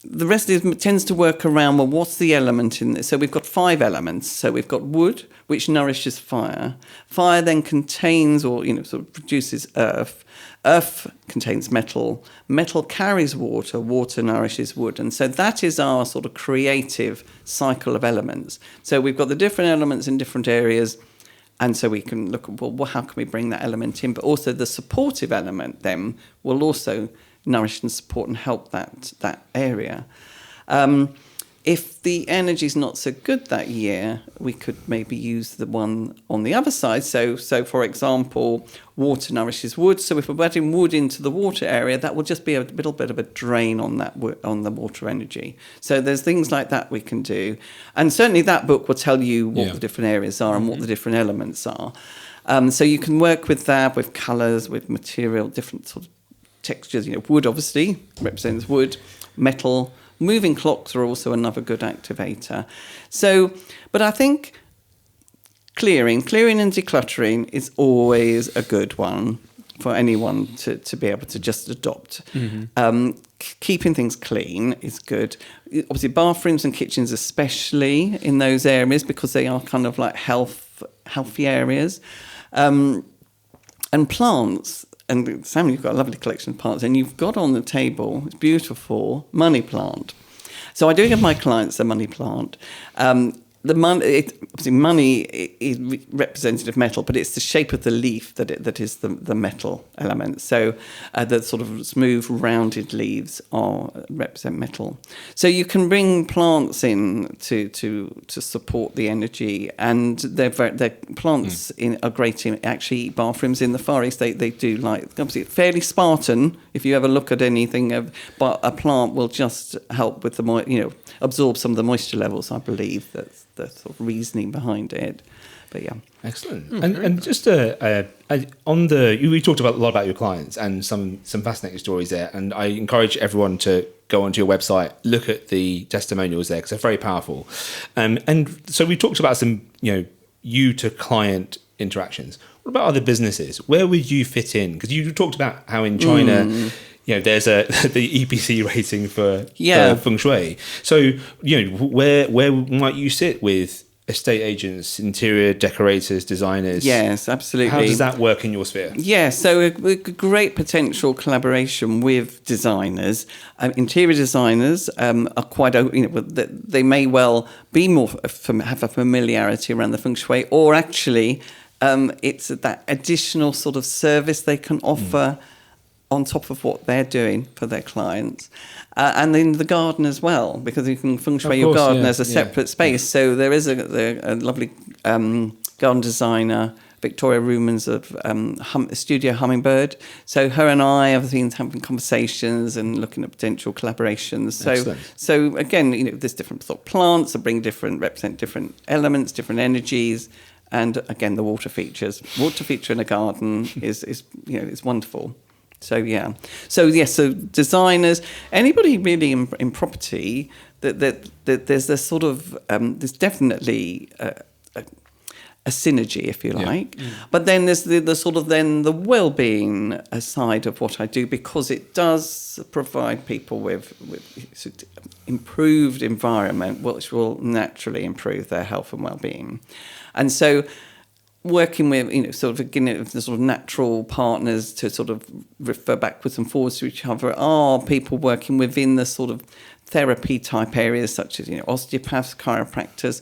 The rest tends to work around, what's the element in this? So we've got 5 elements. So we've got wood, which nourishes fire. Fire then contains or, sort of produces earth. Earth contains metal. Metal carries water. Water nourishes wood. And so that is our sort of creative cycle of elements. So we've got the different elements in different areas. And so we can look at, how can we bring that element in? But also the supportive element then will also nourish and support and help that area. If the energy's not so good that year, we could maybe use the one on the other side. So for example, water nourishes wood. So if we're adding wood into the water area, that will just be a little bit of a drain on that on the water energy. So there's things like that we can do. And certainly that book will tell you what the different areas are and what the different elements are. So you can work with that, with colours, with material, different sort of textures. Wood obviously represents wood, metal. Moving clocks are also another good activator. So, but I think clearing and decluttering is always a good one for anyone to be able to just adopt. Keeping things clean is good. Obviously, bathrooms and kitchens especially in those areas because they are kind of like healthy areas. And plants. And Sam, you've got a lovely collection of plants, and you've got on the table, it's beautiful, money plant. So I do give my clients a money plant. Obviously money is representative of metal, but it's the shape of the leaf that is the metal element. So the sort of smooth, rounded leaves represent metal. So you can bring plants in to support the energy, and they're plants are great in actually bathrooms in the Far East. They do like obviously fairly Spartan. If you ever look at anything, but a plant will just help with absorb some of the moisture levels. I believe that's the sort of reasoning behind it. But yeah, excellent. And just we talked a lot about your clients and some fascinating stories there, and I encourage everyone to go onto your website, look at the testimonials there because they're very powerful. And so we talked about some you to client interactions. What about other businesses? Where would you fit in? Because you talked about how in China there's the EPC rating for Feng Shui. So where might you sit with estate agents, interior decorators, designers? Yes, absolutely. How does that work in your sphere? Yeah, so a great potential collaboration with designers. Interior designers are quite, they may well be have a familiarity around the Feng Shui, or actually it's that additional sort of service they can offer on top of what they're doing for their clients. And in the garden as well, because you can Feng Shui your garden as a separate space. Yeah. So there is a lovely garden designer, Victoria Rumans of Studio Hummingbird. So her and I have been having conversations and looking at potential collaborations. So again, there's different sort of plants that represent different elements, different energies. And again, the water feature in a garden is wonderful. So so designers, anybody really in property, that there's this sort of there's definitely a synergy, if you like. Yeah. But then there's the sort of then the well-being side of what I do, because it does provide people with improved environment, which will naturally improve their health and well-being, and so. Working with, the sort of natural partners to sort of refer backwards and forwards to each other are people working within the sort of therapy type areas such as, osteopaths, chiropractors,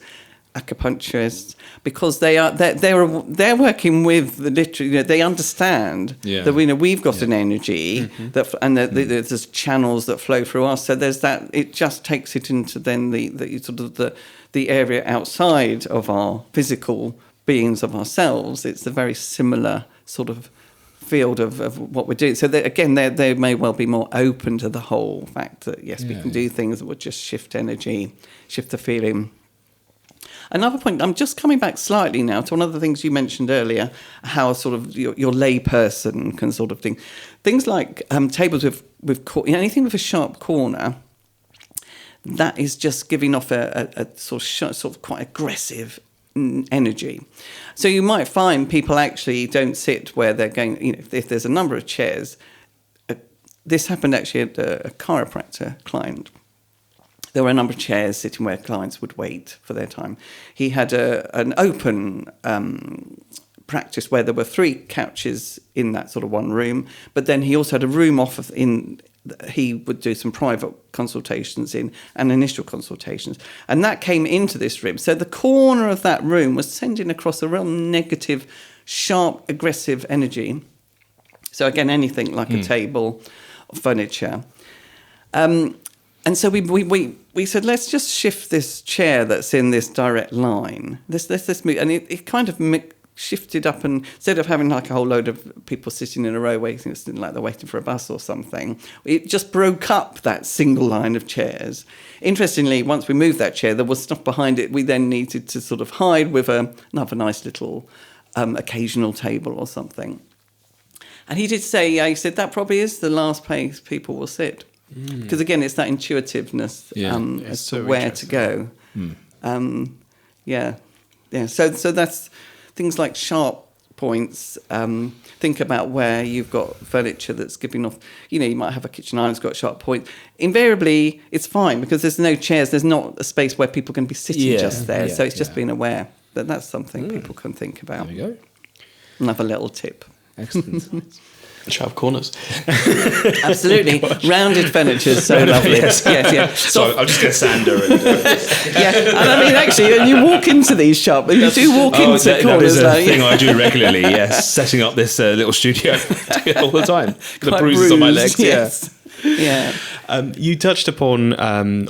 acupuncturists, because they're working with the literally, they understand that we've got an energy there's channels that flow through us. So there's that. It just takes it into then the area outside of our physical beings of ourselves. It's a very similar sort of field of what we're doing. So they may well be more open to the whole fact that we can do things that would just shift energy, shift the feeling. Another point, I'm just coming back slightly now to one of the things you mentioned earlier, how sort of your lay person can sort of things like tables with anything with a sharp corner. That is just giving off a sort of quite aggressive energy. So you might find people actually don't sit where they're going, if there's a number of chairs. This happened actually at a chiropractor client. There were a number of chairs sitting where clients would wait for their time. He had an open practice where there were 3 couches in that sort of one room, but then he also had a room he would do some private consultations in and initial consultations. And that came into this room. So the corner of that room was sending across a real negative, sharp, aggressive energy. So again, anything like a table or furniture. And so we said, let's just shift this chair that's in this direct line. This move, and it kind of shifted up, and instead of having like a whole load of people sitting in a row waiting, like they're waiting for a bus or something, it just broke up that single line of chairs. Interestingly, once we moved that chair, there was stuff behind it we then needed to sort of hide with another nice little occasional table or something. And he did say, he said, that probably is the last place people will sit. Because again, it's that intuitiveness as to where to go. So that's things like sharp points. Think about where you've got furniture that's giving off. You might have a kitchen island that's got sharp points. Invariably, it's fine because there's no chairs. There's not a space where people can be sitting just there. So it's just being aware that that's something people can think about. There you go. Another little tip. Excellent. Sharp corners. Absolutely. Rounded furniture is so lovely. Yes. So I'm just going to sander it. And I mean, actually, and you walk into these shops, you do walk into corners. That is a thing I do regularly, yes. Setting up this little studio all the time. The bruises on my legs, yes. Yeah. You touched upon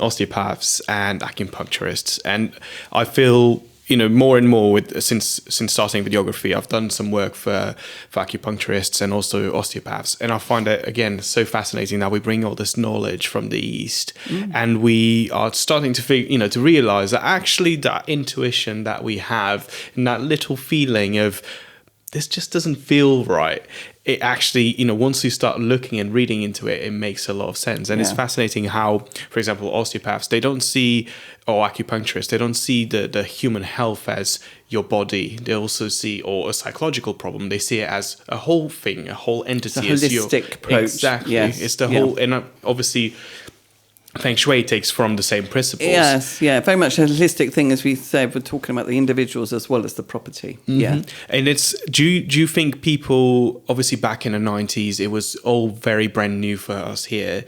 osteopaths and acupuncturists, and I feel more and more since starting videography, I've done some work for acupuncturists and also osteopaths, and I find it again so fascinating that we bring all this knowledge from the East, and we are starting to to realize that actually that intuition that we have and that little feeling of this just doesn't feel right. It actually, once you start looking and reading into it, it makes a lot of sense. And it's fascinating how, for example, osteopaths, they don't see, or acupuncturists, they don't see the human health as your body. They also see, or a psychological problem, they see it as a whole thing, a whole entity. It's a holistic approach. Exactly. Yes. It's the whole, and obviously Feng Shui takes from the same principles. Yes, very much a holistic thing, as we said. We're talking about the individuals as well as the property. Yeah. And do you think people, obviously back in the 90s, it was all very brand new for us here.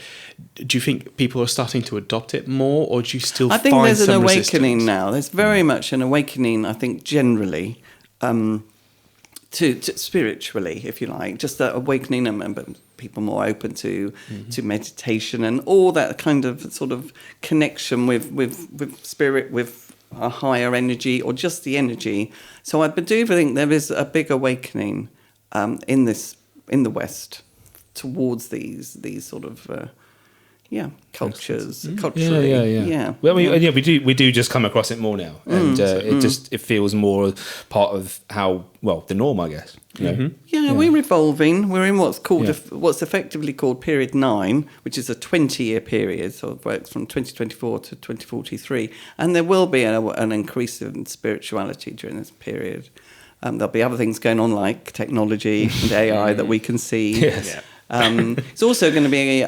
Do you think people are starting to adopt it more, or do you still find some resistance? I think there's an awakening now. There's very much an awakening, I think, generally, to spiritually, if you like, just that awakening and people more open to meditation and all that kind of sort of connection with spirit, with a higher energy or just the energy. So I do think there is a big awakening in the West towards these sort of cultures, culturally. Yeah. Well, we do just come across it more now, and it feels more part of the norm, I guess. We're evolving. We're in what's effectively called period 9, which is a 20-year period, so it works from 2024 to 2043, and there will be an increase in spirituality during this period. There'll be other things going on like technology and AI that we can see. Yes. It's also going to be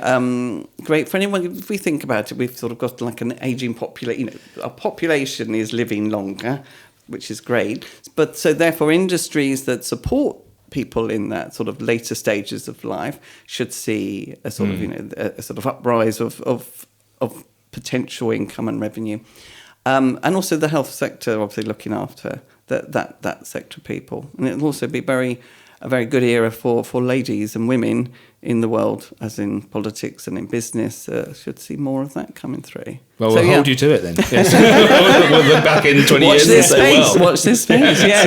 great for anyone. If we think about it, we've sort of got like an aging population. Our population is living longer, which is great. But so therefore, industries that support people in that sort of later stages of life should see a sort of a sort of uprise of potential income and revenue, and also the health sector obviously looking after that sector of people, and it'll also be a very good era for ladies and women in the world, as in politics and in business. Should see more of that coming through. Well, we'll hold you to it then. Yes. We'll look back in 20 years and say, Watch this space, yes.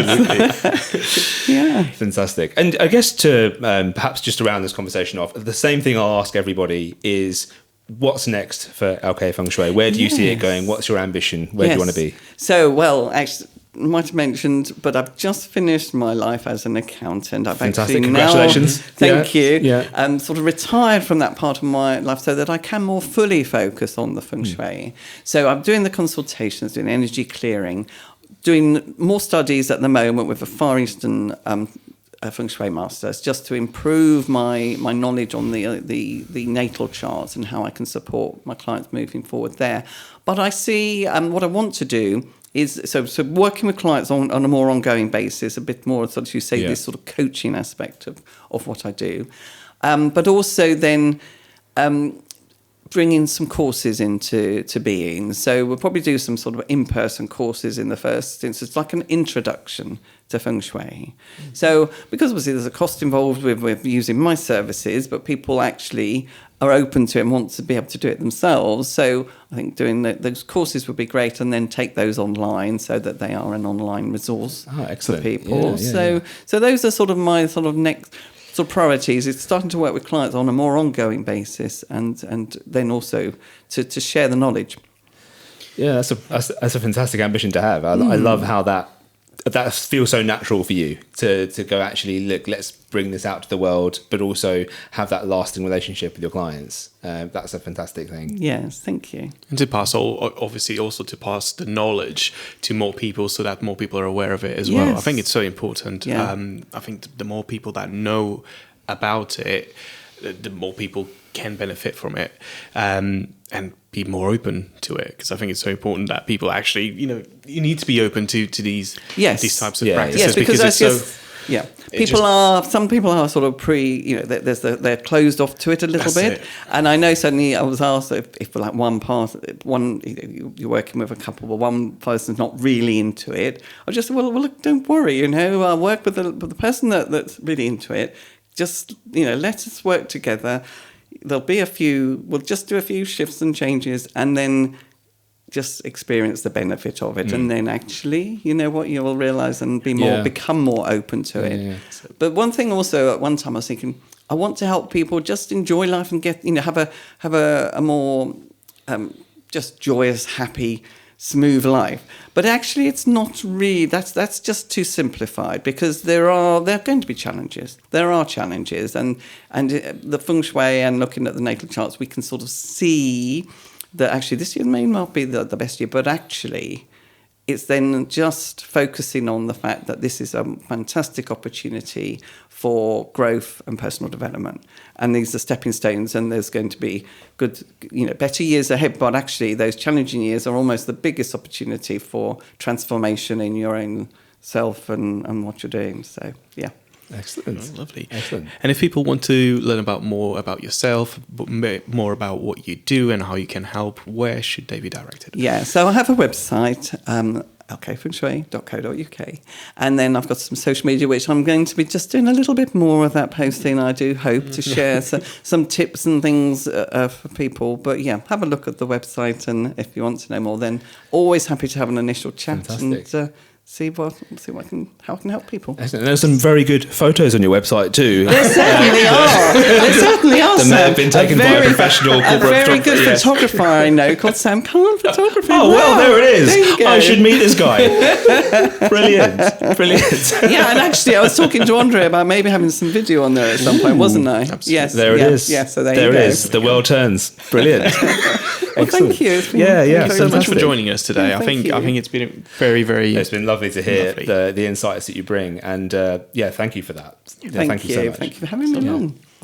Absolutely. Fantastic. And I guess to perhaps just to round this conversation off, the same thing I'll ask everybody is, what's next for LK Feng Shui? Where do you see it going? What's your ambition? Where do you want to be? So, well, actually, I might have mentioned, but I've just finished my life as an accountant. Fantastic. Congratulations. Thank you. Yeah. Sort of retired from that part of my life so that I can more fully focus on the Feng Shui. So I'm doing the consultations, doing energy clearing, doing more studies at the moment with a Far Eastern Feng Shui masters, just to improve my knowledge on the natal charts and how I can support my clients moving forward there. But I see what I want to do is so working with clients on a more ongoing basis, a bit more, sort of, you say, this sort of coaching aspect of what I do, but also then bringing some courses into being. So we'll probably do some sort of in-person courses in the first instance, like an introduction to Feng Shui. So because obviously there's a cost involved with using my services, but people actually are open to it and want to be able to do it themselves. So I think doing those courses would be great, and then take those online so that they are an online resource for people. So those are sort of my sort of next sort of priorities. It's starting to work with clients on a more ongoing basis, and then also to share the knowledge. Yeah, that's a fantastic ambition to have. I love how that feels so natural for you to go, actually, look, let's bring this out to the world, but also have that lasting relationship with your clients. That's a fantastic thing. Yes, thank you. And to pass, obviously, also to pass the knowledge to more people, so that more people are aware of it as well. I think it's so important. Yeah. I think the more people that know about it, the more people can benefit from it, and be more open to it, because I think it's so important that people actually, you need to be open to these types of practices. Yes, because it's so some people are sort of they're closed off to it a little bit. And I know certainly I was asked if like you're working with a couple, but one person's not really into it. I just said, well, look, don't worry, I'll work with the person that's really into it. Just, let us work together. There'll be we'll just do a few shifts and changes, and then just experience the benefit of it. And then actually, you'll realize and become more open to it. Yeah. But one thing also, at one time I was thinking, I want to help people just enjoy life and get, have a more just joyous, happy, smooth life. But actually it's not really, that's just too simplified, because there are going to be challenges. There are challenges, and the feng shui and looking at the natal charts, we can sort of see that actually this year may not be the best year, but actually it's then just focusing on the fact that this is a fantastic opportunity for growth and personal development. And these are stepping stones, and there's going to be good, better years ahead. But actually those challenging years are almost the biggest opportunity for transformation in your own self and what you're doing. So, yeah. Excellent. Oh, lovely. Excellent. And if people want to learn more about yourself, more about what you do and how you can help, where should they be directed? Yeah, so I have a website, lkfengshui.co.uk, and then I've got some social media, which I'm going to be just doing a little bit more of that posting. I do hope to share some tips and things for people. But yeah, have a look at the website, and if you want to know more, then always happy to have an initial chat. Fantastic. And see how I can help people. Excellent. There's some very good photos on your website too. There certainly are. There certainly are. They may have been taken by a professional corporate photographer. A very good photographer I know called Sam Cullen Photography. Oh, well, there it is. There you go. I should meet this guy. Brilliant. Yeah, and actually I was talking to André about maybe having some video on there at some point, wasn't I? Absolutely. Yes. There it is. Yeah, so there you go. There it is. The world turns. Brilliant. Well, thank you. Thank you so much for joining us today. I think it's been very, very. It's been lovely to hear the insights that you bring, and thank you for that. Thank you so much. Thank you for having me on.